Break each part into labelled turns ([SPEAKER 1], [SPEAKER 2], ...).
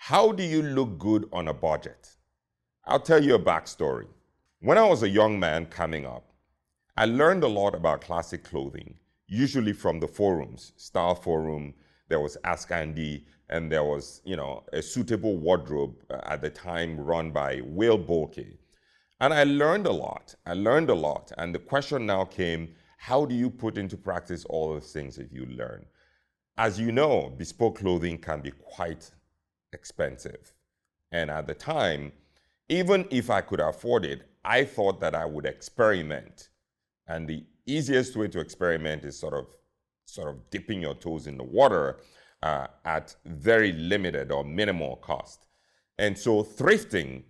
[SPEAKER 1] How do you look good on a budget? I'll tell you a backstory. When I was a young man coming up, I learned a lot about classic clothing, usually from the forums, Style Forum, there was AskOkey, and there was, a suitable wardrobe at the time run by Will Bolke. And I learned a lot. And the question now came, how do you put into practice all the things that you learn? As you know, bespoke clothing can be quite expensive. And at the time, even if I could afford it, I thought that I would experiment. And the easiest way to experiment is sort of dipping your toes in the water at very limited or minimal cost. And so thrifting,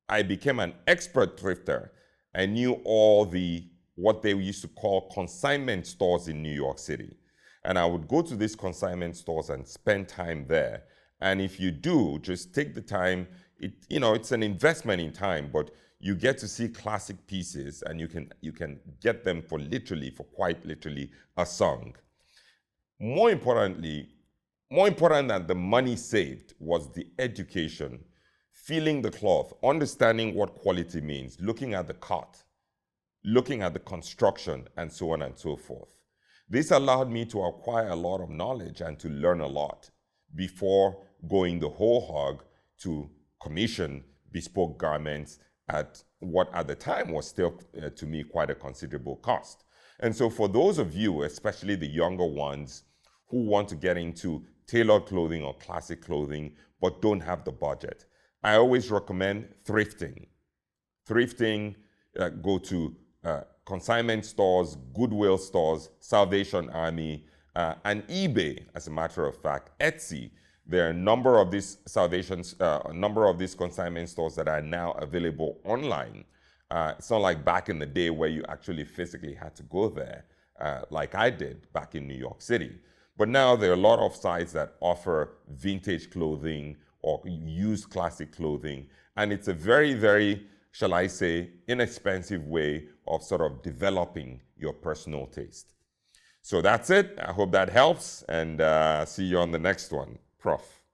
[SPEAKER 1] I became an expert thrifter. I knew all what they used to call consignment stores in New York City. And I would go to these consignment stores and spend time there. And if you do, just take the time. It's an investment in time, but you get to see classic pieces, and you can get them for quite literally a song. More important than the money saved was the education, feeling the cloth, understanding what quality means, looking at the cut, looking at the construction, and so on and so forth. This allowed me to acquire a lot of knowledge and to learn a lot before going the whole hog to commission bespoke garments at what at the time was still, to me, quite a considerable cost. And so for those of you, especially the younger ones, who want to get into tailored clothing or classic clothing but don't have the budget, I always recommend thrifting. Go to consignment stores, Goodwill stores, Salvation Army, and eBay, as a matter of fact, Etsy. There are a number of these consignment stores that are now available online. It's not like back in the day where you actually physically had to go there, like I did back in New York City. But now there are a lot of sites that offer vintage clothing or used classic clothing. And it's a very, very, shall I say, inexpensive way of sort of developing your personal taste. So that's it. I hope that helps, and see you on the next one. Prof.